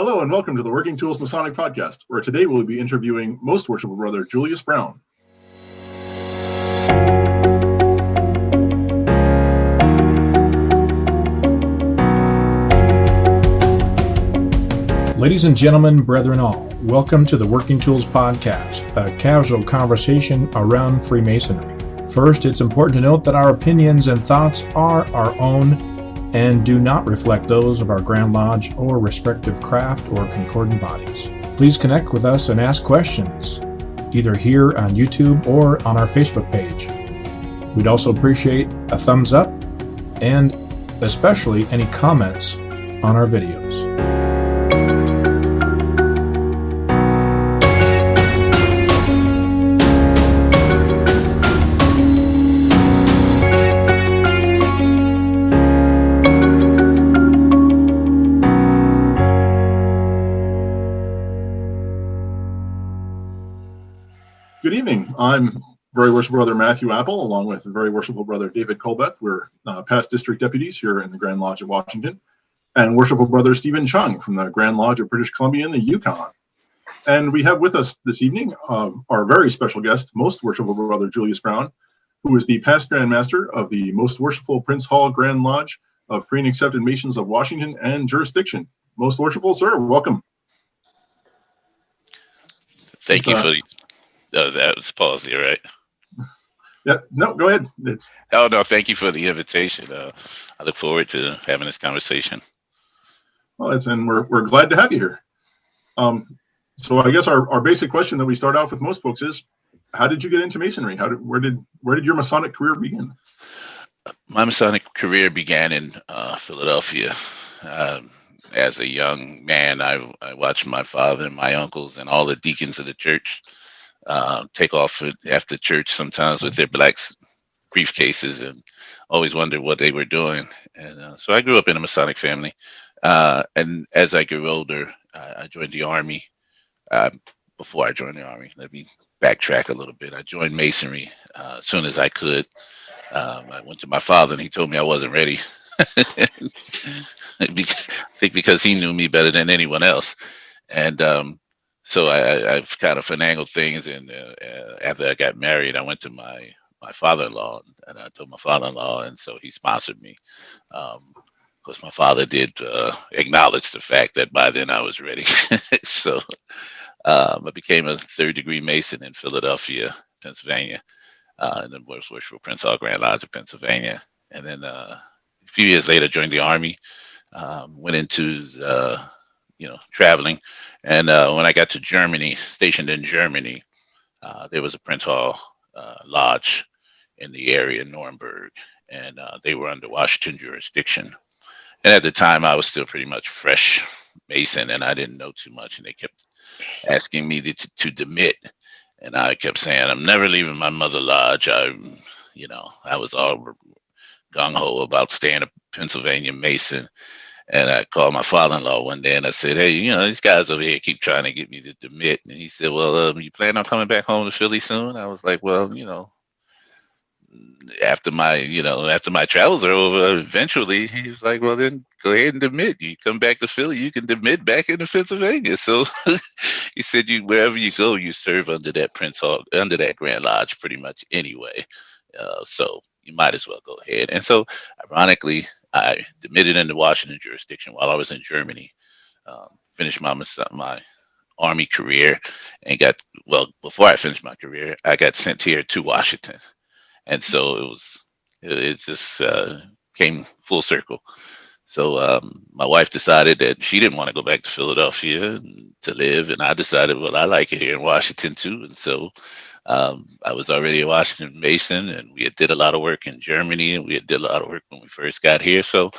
Hello and welcome to the Working Tools Masonic Podcast, where today we'll be interviewing Most Worshipful Brother Julius Brown. Ladies and gentlemen, brethren all, welcome to the Working Tools Podcast, a casual conversation around Freemasonry. First, it's important to note that our opinions and thoughts are our own and do not reflect those of our Grand Lodge or respective craft or concordant bodies. Please connect with us and ask questions, either here on YouTube or on our Facebook page. We'd also appreciate a thumbs up and especially any comments on our videos. Good evening. I'm Very Worshipful Brother Matthew Appel, along with Very Worshipful Brother David Colbeth. We're past district deputies here in the Grand Lodge of Washington, and Worshipful Brother Stephen Chung from the Grand Lodge of British Columbia in the Yukon. And we have with us this evening our very special guest, Most Worshipful Brother Julius Brown, who is the past Grand Master of the Most Worshipful Prince Hall Grand Lodge of Free and Accepted Masons of Washington and Jurisdiction. Most Worshipful, sir, welcome. Thank you for that was pause there, right? Yeah, no, go ahead. Thank you for the invitation. I look forward to having this conversation. Well, and we're glad to have you here. So I guess our basic question that we start off with most folks is, how did you get into Masonry? Where did your Masonic career begin? My Masonic career began in Philadelphia. As a young man, I watched my father and my uncles and all the deacons of the church take off after church sometimes with their black briefcases, and always wondered what they were doing. And so I grew up in a Masonic family. And as I grew older, I joined the Army. Before I joined the Army, let me backtrack a little bit. I joined Masonry as soon as I could. I went to my father and he told me I wasn't ready. I think because he knew me better than anyone else. And so I've kind of finagled things, and after I got married, I went to my father-in-law, and I told my father-in-law, and so he sponsored me. Of course, my father did acknowledge the fact that by then I was ready. So I became a third-degree Mason in Philadelphia, Pennsylvania, in the Most Worshipful Prince Hall Grand Lodge of Pennsylvania. And then a few years later, joined the Army, went into traveling. And when I got to Germany, stationed in Germany, there was a Prince Hall Lodge in the area, Nuremberg, and they were under Washington jurisdiction. And at the time, I was still pretty much fresh Mason, and I didn't know too much. And they kept asking me to demit, and I kept saying, "I'm never leaving my mother lodge." I was all gung ho about staying a Pennsylvania Mason. And I called my father-in-law one day and I said, "Hey, these guys over here keep trying to get me to demit." And he said, "Well, you plan on coming back home to Philly soon?" I was like, "Well, after my travels are over, eventually." He was like, "Well, then go ahead and demit. You come back to Philly, you can demit back into Pennsylvania." So he said, wherever you go, you serve under that Prince Hall, under that Grand Lodge pretty much anyway. So you might as well go ahead. And so ironically, I demitted into Washington jurisdiction while I was in Germany, finished my Army career, and before I finished my career, I got sent here to Washington. And so it just came full circle. So my wife decided that she didn't want to go back to Philadelphia to live, and I decided, well, I like it here in Washington too. And so I was already a Washington Mason, and we did a lot of work in Germany, and we did a lot of work when we first got here. So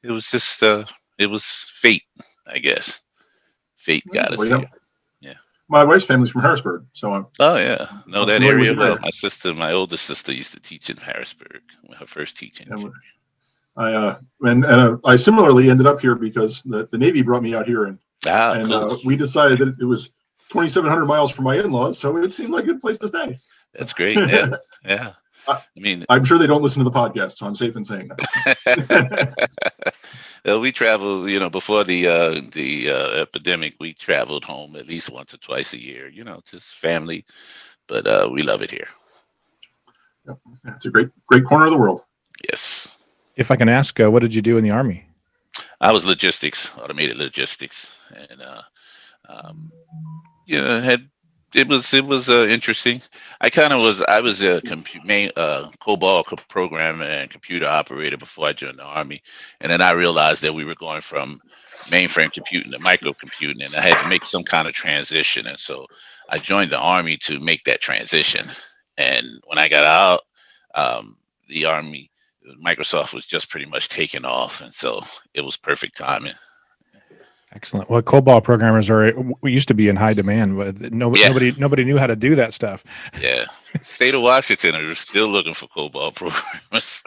it was just, it was fate, I guess. Fate got us here. Yeah. My wife's family's from Harrisburg, so oh yeah, know that area well. My oldest sister used to teach in Harrisburg. Her first teaching. I similarly ended up here because the Navy brought me out here, and cool. We decided that it was 2,700 miles from my in-laws, so it seemed like a good place to stay. That's great. Yeah, yeah. I'm sure they don't listen to the podcast, so I'm safe in saying that. We travel, before the epidemic, we traveled home at least once or twice a year, just family, but we love it here. Yep. It's a great corner of the world. Yes. If I can ask, what did you do in the Army? I was logistics, automated logistics, and had it was interesting. I was a COBOL programmer and computer operator before I joined the Army, and then I realized that we were going from mainframe computing to microcomputing, and I had to make some kind of transition, and so I joined the Army to make that transition. And when I got out, the Army, Microsoft was just pretty much taking off, and so it was perfect timing. Excellent. Well, COBOL programmers we used to be in high demand, but nobody knew how to do that stuff. Yeah, state of Washington are still looking for COBOL programmers.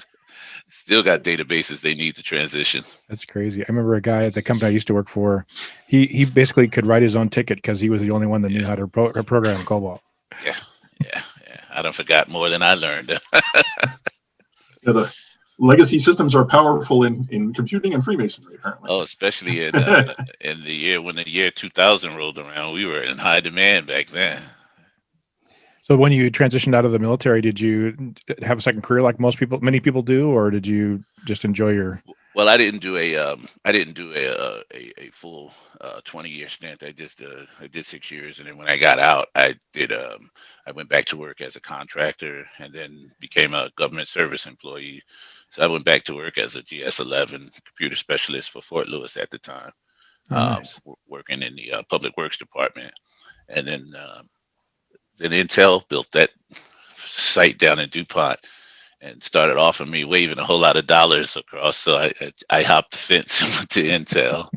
Still got databases they need to transition. That's crazy. I remember a guy at the company I used to work for. He basically could write his own ticket because he was the only one that knew how to program COBOL. Yeah. I done forgot more than I learned. The legacy systems are powerful in computing and Freemasonry, apparently. Oh, especially in the year when the year 2000 rolled around, we were in high demand back then. So when you transitioned out of the military, did you have a second career like many people do, or did you just enjoy your? Well, I didn't do a full 20-year stint. I did 6 years, and then when I got out, I went back to work as a contractor, and then became a government service employee. So I went back to work as a GS-11 computer specialist for Fort Lewis at the time, Nice. working in the public works department, and then Intel built that site down in DuPont and started offering me waving a whole lot of dollars across. So I hopped the fence and went to Intel.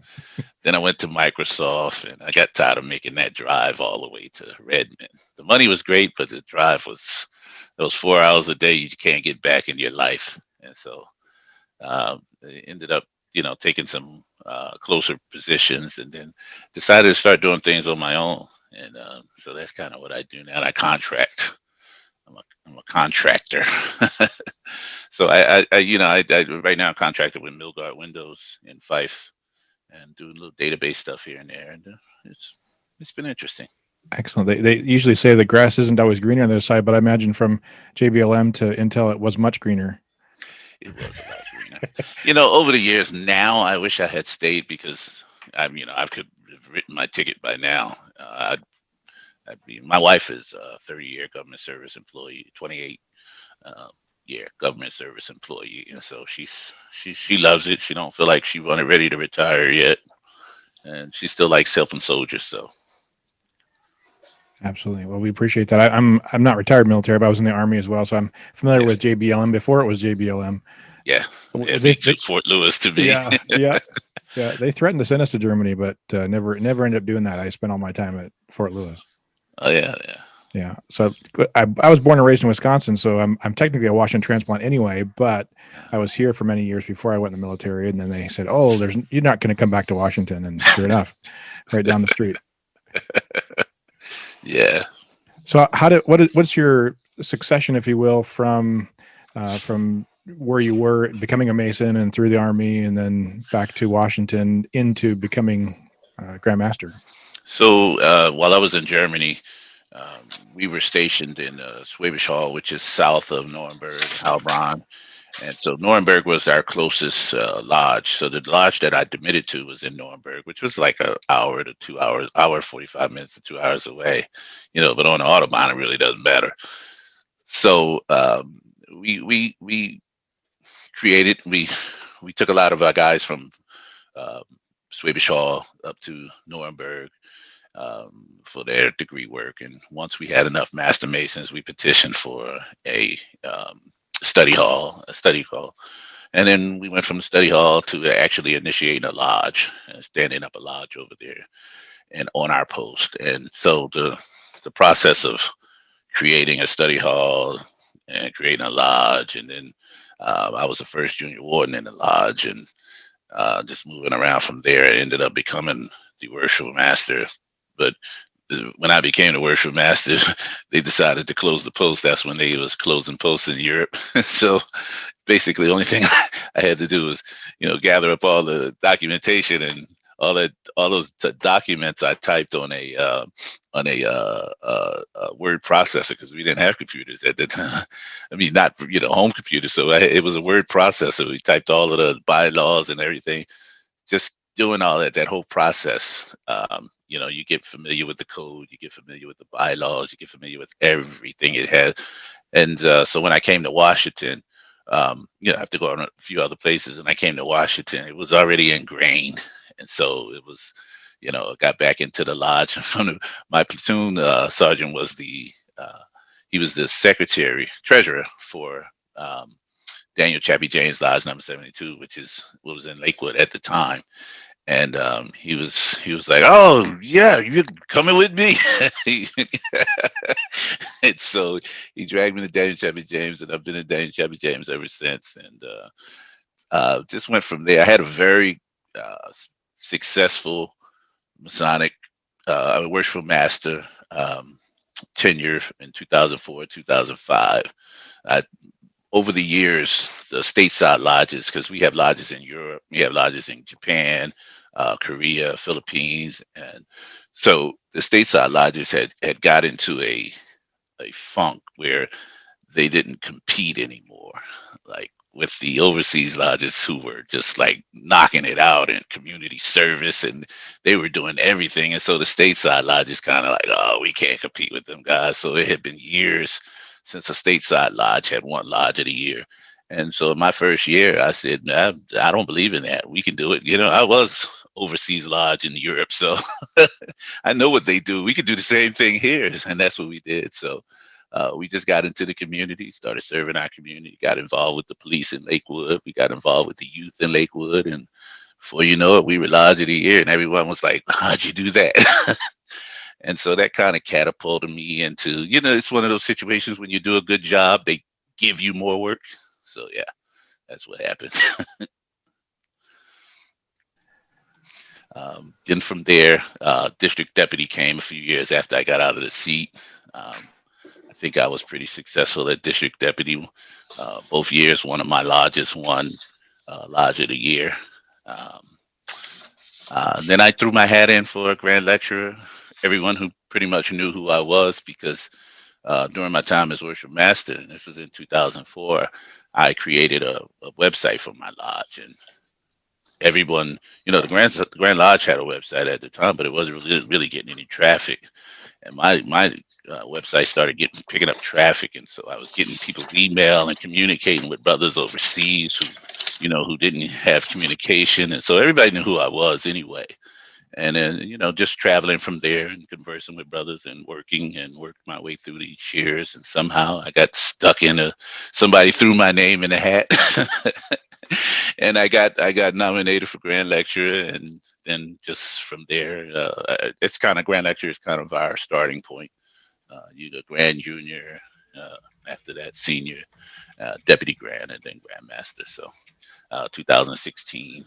Then I went to Microsoft, and I got tired of making that drive all the way to Redmond. The money was great, but the drive was those 4 hours a day you can't get back in your life. And so I ended up, taking some closer positions, and then decided to start doing things on my own. And so that's kind of what I do now. And I contract. I'm a contractor. So I right now I'm contracted with Milgard Windows in Fife, and doing a little database stuff here and there, and it's been interesting. Excellent. They usually say the grass isn't always greener on the other side, but I imagine from JBLM to Intel, it was much greener. It was a lot greener. Over the years now, I wish I had stayed, because I could have written my ticket by now. My wife is a 30-year government service employee, 28-year government service employee, and so she loves it. She don't feel like she wasn't ready to retire yet, and she still likes helping soldiers. So, absolutely. Well, we appreciate that. I'm not retired military, but I was in the Army as well, so I'm familiar with JBLM before it was JBLM. Yeah, they took Fort Lewis to me. Yeah. They threatened to send us to Germany, but never ended up doing that. I spent all my time at Fort Lewis. Oh yeah. Yeah. So I was born and raised in Wisconsin, so I'm technically a Washington transplant anyway, but I was here for many years before I went in the military, and then they said, "Oh, you're not going to come back to Washington," and sure enough, right down the street. Yeah. So what's your succession, if you will, from where you were becoming a Mason and through the Army, and then back to Washington into becoming Grand Master? So while I was in Germany, we were stationed in Schwäbisch Hall, which is south of Nuremberg, Heilbronn. And so Nuremberg was our closest lodge. So the lodge that I admitted to was in Nuremberg, which was like an hour to 2 hours, hour 45 minutes to 2 hours away. But on the Autobahn, it really doesn't matter. So we took a lot of our guys from Schwäbisch Hall up to Nuremberg for their degree work. And once we had enough Master Masons, we petitioned for a study hall. And then we went from the study hall to actually initiating a lodge and standing up a lodge over there and on our post. And so the process of creating a study hall and creating a lodge, and then I was the first junior warden in the lodge, and just moving around from there, I ended up becoming the worshipful master. But when I became the worship master, they decided to close the post. That's when they was closing posts in Europe. So basically, the only thing I had to do was, gather up all the documentation and all those documents I typed on a word processor, because we didn't have computers at the time. I mean, not home computers. So it was a word processor. We typed all of the bylaws and everything. Just doing all that whole process. You get familiar with the code, you get familiar with the bylaws, you get familiar with everything it has. And so when I came to Washington, I have to go on a few other places. And I came to Washington, it was already ingrained. And so it was, got back into the lodge. My platoon sergeant was he was the treasurer for Daniel Chappie James Lodge number 72, which was in Lakewood at the time. And he was like, "Oh yeah, you're coming with me." And so he dragged me to Daniel Chappie James, and I've been in Daniel Chappie James ever since. And just went from there. I had a very successful Masonic worshipful master tenure in 2004, 2005. Over the years, the stateside lodges, because we have lodges in Europe, we have lodges in Japan, Korea, Philippines, and so the stateside lodges had got into a funk where they didn't compete anymore, like with the overseas lodges, who were just like knocking it out in community service, and they were doing everything. And so the stateside lodges kind of like, oh, we can't compete with them guys. So it had been years since a stateside lodge had won Lodge of the Year. And so in my first year, I said, I don't believe in that. We can do it. I was overseas lodge in Europe, so I know what they do. We could do the same thing here. And that's what we did. So we just got into the community, started serving our community, got involved with the police in Lakewood. We got involved with the youth in Lakewood. And before you know it, we were Lodge of the Year. And everyone was like, how'd you do that? And so that kind of catapulted me into, it's one of those situations when you do a good job, they give you more work. So yeah, that's what happened. Then from there, district deputy came a few years after I got out of the seat. I think I was pretty successful at district deputy. Both years, one of my lodges won Lodge of the Year. Then I threw my hat in for a grand lecturer. Everyone who pretty much knew who I was, because during my time as worship master, and this was in 2004, I created a website for my lodge. And everyone, the Grand Lodge had a website at the time, but it wasn't really getting any traffic. And my website started picking up traffic, and so I was getting people's email and communicating with brothers overseas who didn't have communication, and so everybody knew who I was anyway. And then just traveling from there and conversing with brothers and worked my way through these years, and somehow I got stuck in somebody threw my name in a hat. And I got nominated for grand lecturer, and then just from there, it's kind of grand lecturer is kind of our starting point. You go grand junior, after that senior, deputy grand, and then grand master. So 2016,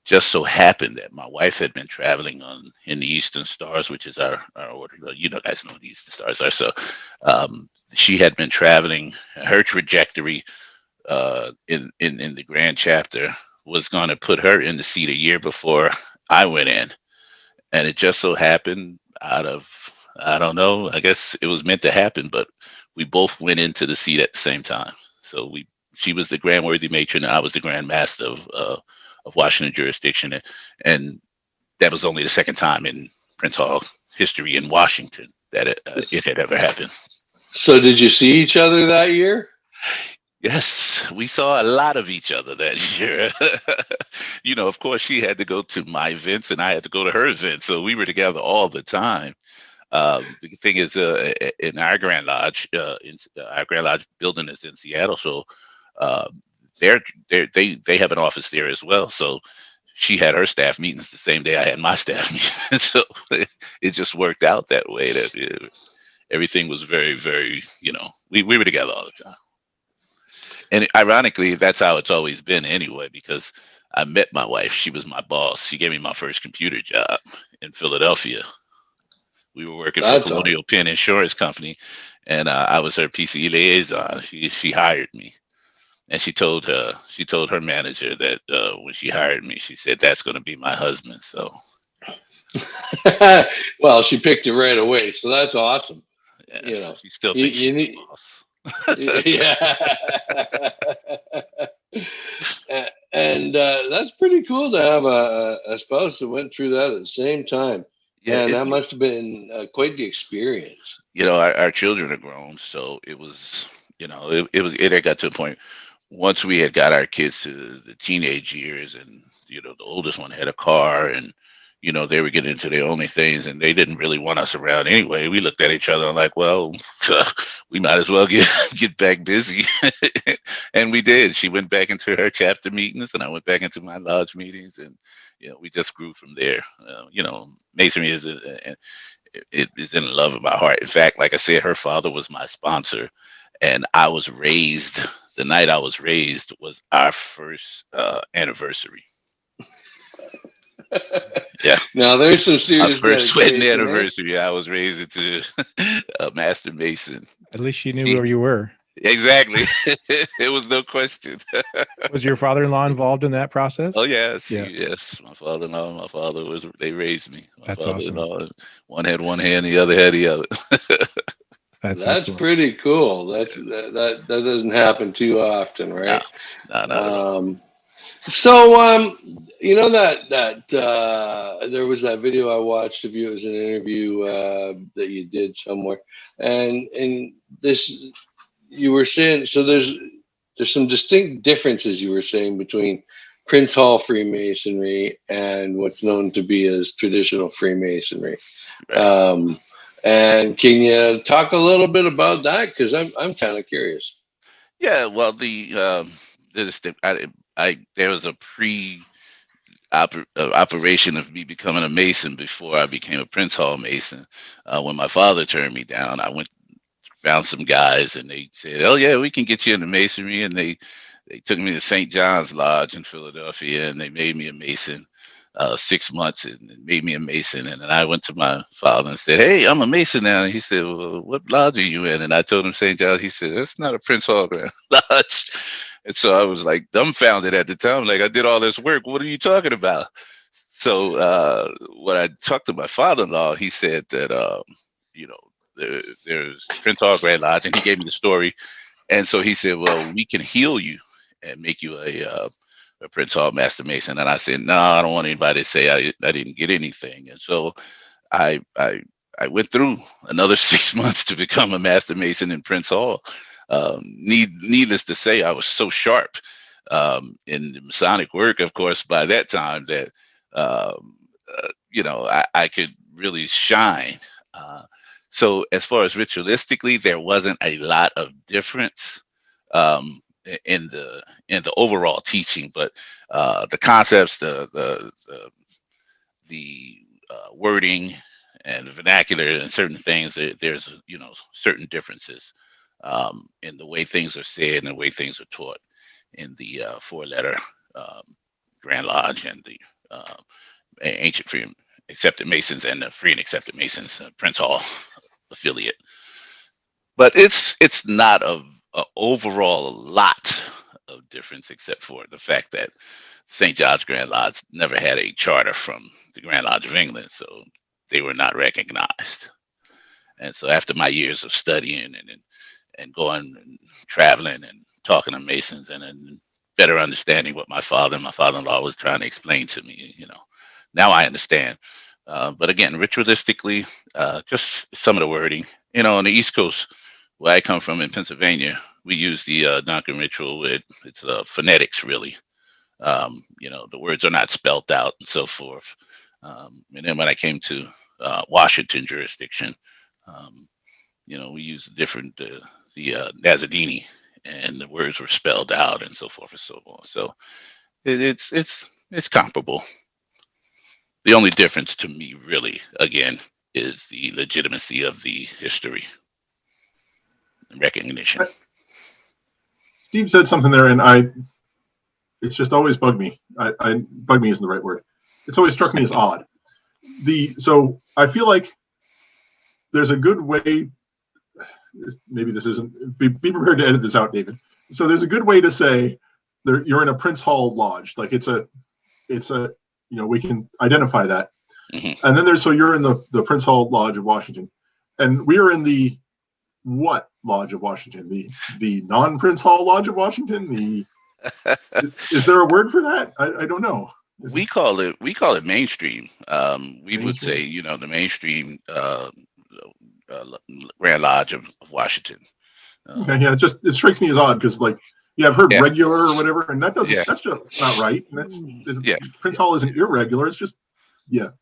just so happened that my wife had been traveling in the Eastern Stars, which is our order. Guys know what the Eastern Stars are. So she had been traveling. Her trajectory in the grand chapter was going to put her in the seat a year before I went in. And it just so happened out of, I don't know, I guess it was meant to happen, but we both went into the seat at the same time. So she was the grand worthy matron, and I was the grand master of Washington jurisdiction. And that was only the second time in Prince Hall history in Washington that it had ever happened. So did you see each other that year? Yes, we saw a lot of each other that year. Of course, she had to go to my events and I had to go to her events. So we were together all the time. The thing is, in our Grand Lodge, our Grand Lodge building is in Seattle. So they have an office there as well. So she had her staff meetings the same day I had my staff meetings. So it just worked out that way. That everything was very, very, we were together all the time. And ironically, that's how it's always been anyway, because I met my wife. She was my boss. She gave me my first computer job in Philadelphia. We were working for That's Colonial Penn Insurance Company, and I was her PCE liaison. She hired me, and she told her manager that when she hired me, she said that's going to be my husband. So awesome. Well, she picked it right away, so that's awesome. yeah, You so know, she still you, thinks you she's the need, boss. yeah. And that's pretty cool to have a spouse that went through that at the same time. Yeah, Man, that must have been quite the experience. our children are grown, so it was, it had got to a point once we had got our kids to the teenage years, and the oldest one had a car, and they were getting into their only things, and they didn't really want us around anyway. We looked at each other and like, well, we might as well get back busy. And we did. She went back into her chapter meetings, and I went back into my lodge meetings, and we just grew from there. Masonry it is in the love of my heart. In fact, like I said, her father was my sponsor, and I was raised. The night I was raised was our first anniversary. Yeah. Now there's some Our serious first wedding dedication, eh? anniversary, I was raised into a master mason. At least she knew where you were. Exactly. It was no question. Was your father-in-law involved in that process? Oh yes, Yeah. yes. My father-in-law, my father they raised me. My That's awesome. father-in-law, one had one hand, the other had the other. That's excellent. Pretty cool. That doesn't happen too often, right? No, not at all. So, that there was that video I watched of you. It was an interview that you did somewhere, and this you were saying. So there's some distinct differences you were saying between Prince Hall Freemasonry and what's known to be as traditional Freemasonry. Right. And can you talk a little bit about that? Because I'm kind of curious. Yeah, well, there was a operation of me becoming a Mason before I became a Prince Hall Mason. When my father turned me down, I found some guys, and they said, "Oh yeah, we can get you into Masonry," and they took me to St. John's Lodge in Philadelphia, and they made me a Mason. 6 months and made me a Mason. And then I went to my father and said, "Hey, I'm a Mason now." And he said, "Well, what lodge are you in?" And I told him St. John's. He said, "That's not a Prince Hall Lodge." And so I was like dumbfounded at the time. Like, I did all this work. What are you talking about? So when I talked to my father-in-law, he said that, there's Prince Hall Grand Lodge, and he gave me the story. And so he said, "Well, we can heal you and make you a Prince Hall Master Mason." And I said, "No, I don't want anybody to say I didn't get anything." And so I went through another 6 months to become a Master Mason in Prince Hall. Needless to say, I was so sharp in the Masonic work, of course, by that time that I could really shine. So as far as ritualistically, there wasn't a lot of difference. In the overall teaching, but the concepts, the wording and the vernacular and certain things, there's certain differences in the way things are said and the way things are taught in the four-letter Grand Lodge and the ancient free and accepted Masons and the free and accepted Masons Prince Hall affiliate. But it's not a overall lot of difference, except for the fact that St. John's Grand Lodge never had a charter from the Grand Lodge of England, so they were not recognized. And so after my years of studying and going and traveling and talking to Masons and better understanding what my father and my father-in-law was trying to explain to me, now I understand. But again, ritualistically, just some of the wording, on the East Coast, where I come from in Pennsylvania, we use the Duncan ritual. It's phonetics, really. The words are not spelled out and so forth. And then when I came to Washington jurisdiction, we use different the Nazadini, and the words were spelled out and so forth and so on. So it's comparable. The only difference to me, really, again, is the legitimacy of the history and recognition. Steve said something there, and it's just always bugged me. Bug me isn't the right word. It's always struck me as odd. So I feel like there's a good way. Maybe this isn't. Be prepared to edit this out, David. So there's a good way to say you're in a Prince Hall Lodge. Like it's a we can identify that. Mm-hmm. And then so you're in the Prince Hall Lodge of Washington, and we are in the what Lodge of Washington? The non-Prince Hall Lodge of Washington. Is there a word for that? I don't know. We call it mainstream. We would Mainstream? say the mainstream Grand Lodge of Washington. Okay, yeah, it strikes me as odd because I've heard regular or whatever, and that's just not right. And Prince Hall isn't irregular. It's just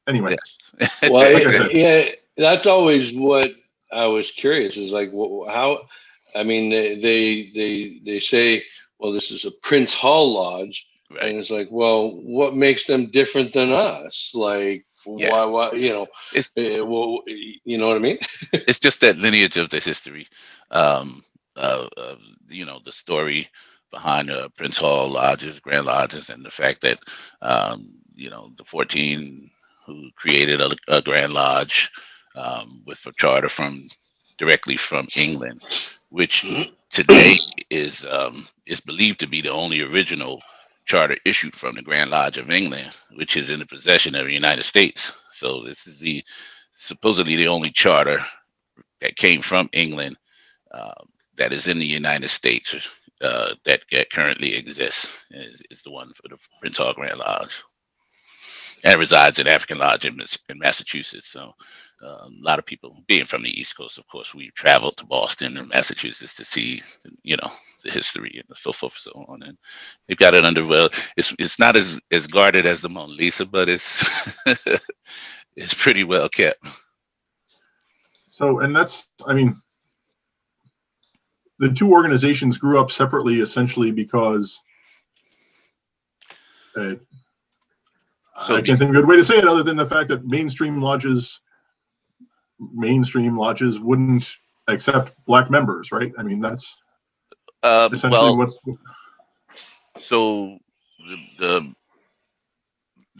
anyway. Yes. Well, Like I said. that's always what I was curious is like how. I mean, they say, well, this is a Prince Hall Lodge, Right. and it's like, well, what makes them different than us? Like, why? It's, well, you know what I mean? It's just that lineage of the history, the story behind Prince Hall Lodges, Grand Lodges, and the fact that the 14 who created a Grand Lodge with a charter directly from England, which today is believed to be the only original charter issued from the Grand Lodge of England, which is in the possession of the United States. So this is supposedly the only charter that came from England that is in the United States that currently exists is the one for the Prince Hall Grand Lodge, and resides in African Lodge in Massachusetts. So a lot of people, being from the East Coast, of course, we've traveled to Boston and Massachusetts to see, the history and so forth and so on. And they've got it under, it's not as guarded as the Mona Lisa, but it's it's pretty well kept. So, and that's, the two organizations grew up separately essentially because I can't think of a good way to say it other than the fact that mainstream lodges wouldn't accept black members, right? That's essentially what. So the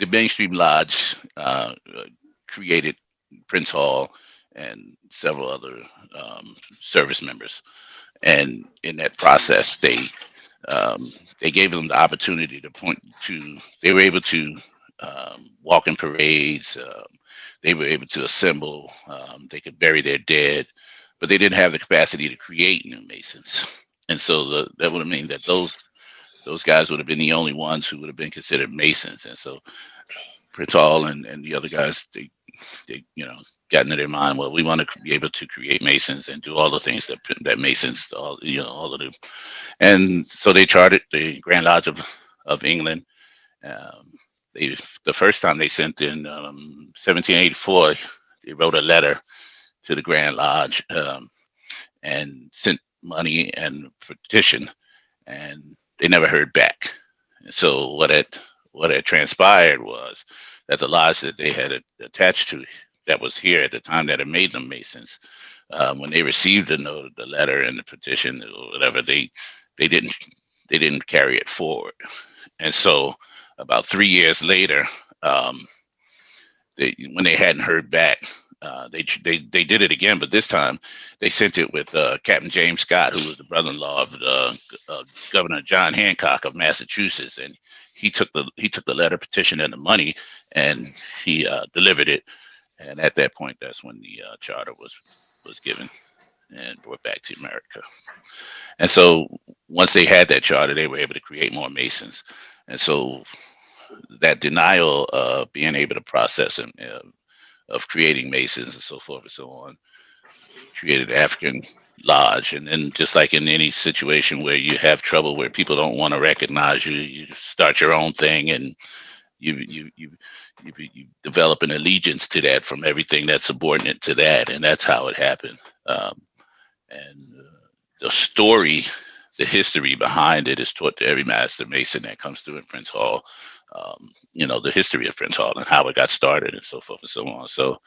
mainstream lodge created Prince Hall and several other service members, and in that process, they gave them the opportunity they were able to walk in parades. They were able to assemble. They could bury their dead, but they didn't have the capacity to create new Masons. And so that would mean that those guys would have been the only ones who would have been considered Masons. And so Prince Hall and the other guys, they got into their mind, well, we want to be able to create Masons and do all the things that Masons, all of them. And so they chartered the Grand Lodge of England. The first time they sent in 1784, they wrote a letter to the Grand Lodge and sent money and petition, and they never heard back. So what had transpired was that the lodge that they had attached to, that was here at the time that it made them Masons, when they received the letter and the petition or whatever, they didn't carry it forward. And so about 3 years later, when they hadn't heard back, they did it again, but this time they sent it with Captain James Scott, who was the brother-in-law of Governor John Hancock of Massachusetts, and he took the letter, petition, and the money, and he delivered it. And at that point, that's when the charter was given and brought back to America. And so once they had that charter, they were able to create more Masons. And so that denial of being able to process and of creating Masons and so forth and so on created the African Lodge. And then just like in any situation where you have trouble, where people don't want to recognize you, you start your own thing, and you develop an allegiance to that from everything that's subordinate to that. And that's how it happened. The story, the history behind it is taught to every Master Mason that comes through in Prince Hall. The history of Prince Hall and how it got started and so forth and so on. So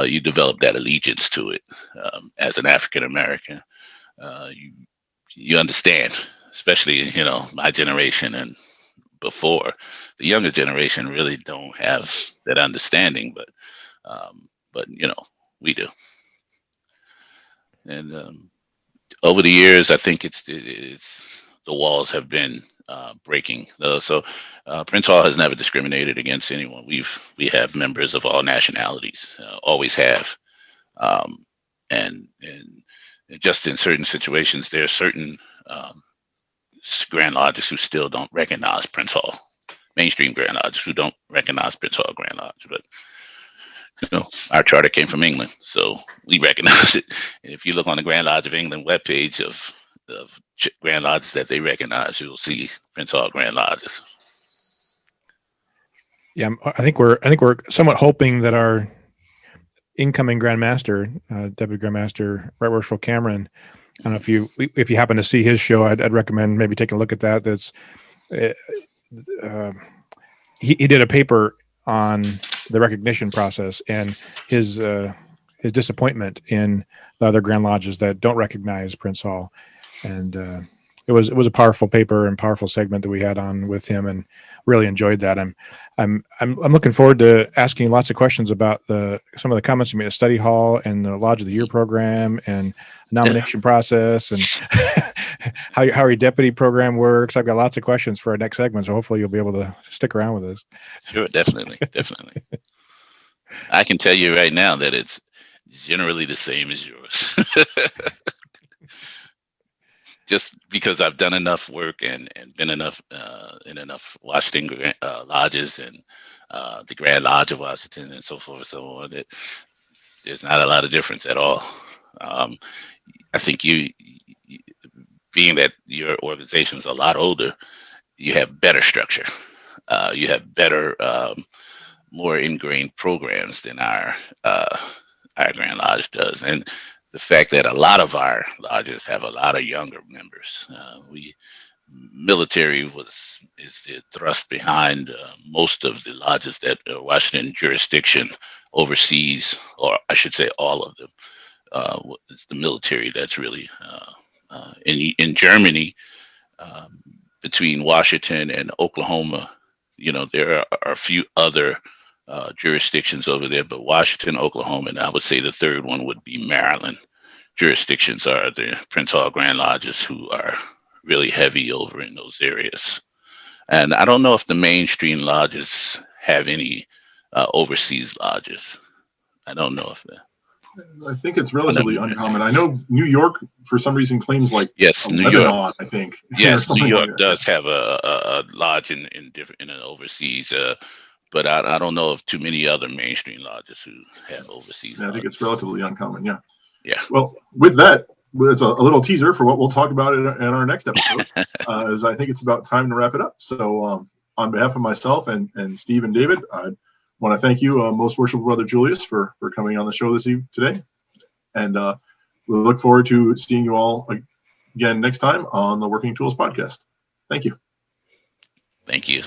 you develop that allegiance to it as an African American. You understand, especially my generation and before. The younger generation really don't have that understanding, but we do. And over the years, I think it's the walls have been breaking. So Prince Hall has never discriminated against anyone. We have members of all nationalities, always have, and just in certain situations, there are certain Grand Lodges who still don't recognize Prince Hall. Mainstream Grand Lodges who don't recognize Prince Hall Grand Lodge, but our charter came from England, so we recognize it. And if you look on the Grand Lodge of England webpage of Grand Lodges that they recognize, you'll see Prince Hall Grand Lodges. Yeah, I think we're somewhat hoping that our incoming Grand Master, Deputy Grand Master Right Worshipful Cameron. I don't know if you happen to see his show, I'd recommend maybe taking a look at that. That's he did a paper on the recognition process and his disappointment in the other Grand Lodges that don't recognize Prince Hall, and it was a powerful paper and powerful segment that we had on with him, and really enjoyed that. I'm looking forward to asking lots of questions about some of the comments you made at Study Hall and the Lodge of the Year program and nomination process and how your deputy program works. I've got lots of questions for our next segment, so hopefully you'll be able to stick around with us. Sure, definitely. I can tell you right now that it's generally the same as yours. Just because I've done enough work and been enough in enough Washington lodges and the Grand Lodge of Washington and so forth and so on, there's not a lot of difference at all. I think you being that your organization is a lot older, you have better structure. You have better, more ingrained programs than our Grand Lodge does, and the fact that a lot of our lodges have a lot of younger members. Military is the thrust behind most of the lodges that Washington jurisdiction oversees, or I should say all of them. It's the military that's really in Germany, between Washington and Oklahoma. There are a few other jurisdictions over there, but Washington, Oklahoma, and I would say the third one would be Maryland. Jurisdictions are the Prince Hall Grand Lodges, who are really heavy over in those areas. And I don't know if the mainstream lodges have any overseas lodges. I don't know if I think it's relatively uncommon. I know New York, for some reason, claims like New Lebanon, York. I think. Yes, New York does have a lodge in an overseas. But I don't know of too many other mainstream lodges who have overseas. Yeah, I think it's relatively uncommon. Yeah. Yeah. Well, with that, it's a little teaser for what we'll talk about in our next episode, as I think it's about time to wrap it up. So on behalf of myself and Steve and David, I want to thank you, Most Worshipful Brother Julius, for coming on the show today. And we look forward to seeing you all again next time on the Working Tools podcast. Thank you. Thank you.